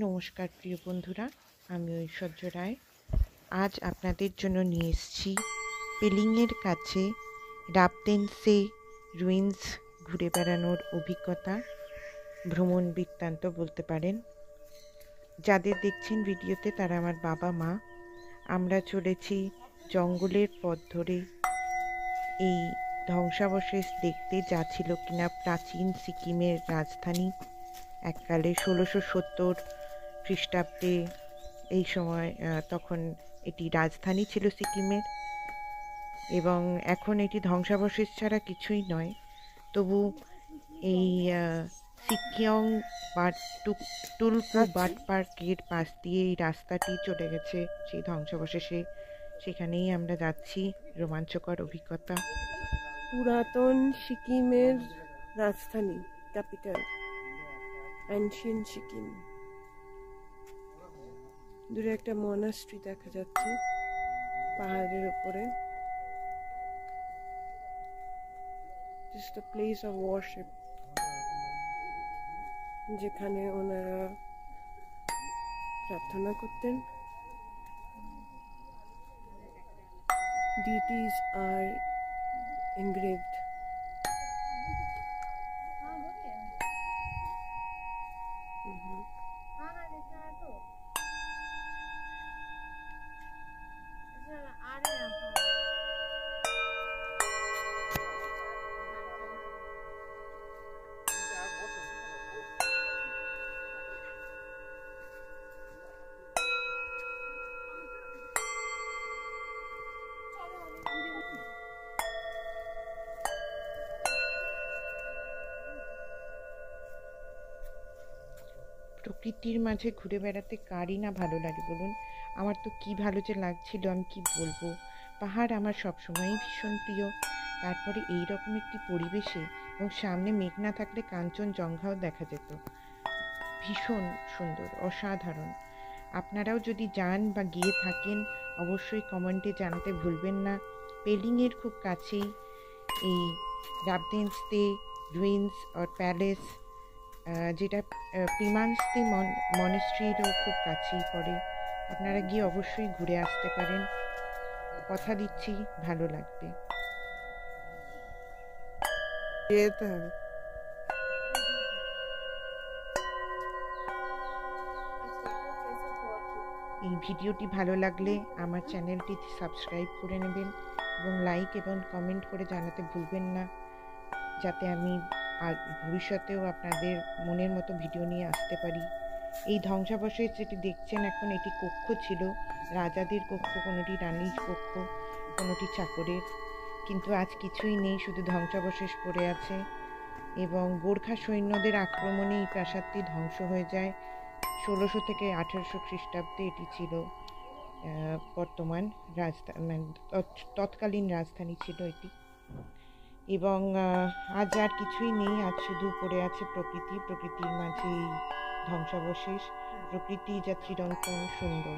নমস্কার প্রিয় বন্ধুরা, আমি ঐশ্বর্য রায়। আজ আপনাদের জন্য নিয়ে এসেছি পেলিংয়ের কাছে রাবতেন্সে রুইন্স ঘুরে বেড়ানোর অভিজ্ঞতা, ভ্রমণ বৃত্তান্ত বলতে পারেন। যাদের দেখছেন ভিডিওতে তারা আমার বাবা মা। আমরা চলেছি জঙ্গলের পথ ধরে এই ধ্বংসাবশেষ দেখতে, যা ছিল কিনা প্রাচীন সিকিমের রাজধানী। এককালে 1670 খ্রিস্টাব্দে এই সময় তখন এটি রাজধানী ছিল সিকিমের, এবং এখন এটি ধ্বংসাবশেষ ছাড়া কিছুই নয়। তবু এই সিকিয়ং বা টুলকু বার্ড পার্কের পাশ দিয়ে এই রাস্তাটি চলে গেছে সেই ধ্বংসাবশেষে। সেখানেই আমরা যাচ্ছি, রোমাঞ্চকর অভিজ্ঞতা। পুরাতন সিকিমের রাজধানী, ক্যাপিটাল, অ্যানশিয়েন্ট সিকিম। দূরে একটা মনাস্ট্রি দেখা যাচ্ছে পাহাড়ের উপরে। This is the place of worship, যেখানে ওনারা প্রার্থনা করতেন। Deities are engraved. প্রকৃতির মাঝে ঘুরে বেড়াতে কারই না ভালো লাগে বলুন? আমার তো কি ভালো যে লাগছিল, আমি কি বলবো। পাহাড় আমার সবসময়ই ভীষণ প্রিয়। তারপরে এইরকম একটি পরিবেশে, এবং সামনে মেঘ না থাকলে কাঞ্চনজঙ্ঘাও দেখা যেত। ভীষণ সুন্দর, অসাধারণ। আপনারাও যদি যান বা গিয়ে থাকেন, অবশ্যই কমেন্টে জানাতে ভুলবেন না। পেলিংয়ের খুব কাছেই এই রাবতেন্সে রুইন্স অর প্যালেস, যেটা প্রিমান্সতে মনেস্ট্রিরও খুব কাছেই পড়ে। আপনারা গিয়ে অবশ্যই ঘুরে আসতে পারেন, কথা দিচ্ছি ভালো লাগবে। এই ভিডিওটি ভালো লাগলে আমার চ্যানেলটি সাবস্ক্রাইব করে নেবেন, এবং লাইক এবং কমেন্ট করে জানাতে ভুলবেন না, যাতে আমি ভবিষ্যতেও আপনাদের মনের মতো ভিডিও নিয়ে আসতে পারি। এই ধ্বংসাবশেষ যেটি দেখছেন এখন, এটি কক্ষ ছিল, রাজাদের কক্ষ, কোনোটি রানীর কক্ষ, কোনোটি চাকরের। কিন্তু আজ কিছুই নেই, শুধু ধ্বংসাবশেষ পড়ে আছে। এবং গোর্খা সৈন্যদের আক্রমণে এই প্রাসাদটি ধ্বংস হয়ে যায়। 1600 থেকে 1800 খ্রিস্টাব্দে এটি ছিল বর্তমান রাজধানী, তৎকালীন রাজধানী ছিল এটি। এবং আজ আর কিছুই নেই, আজ শুধু পড়ে আছে প্রকৃতির মাঝে এই ধ্বংসাবশেষ। প্রকৃতি যা চিরন্তন সুন্দর।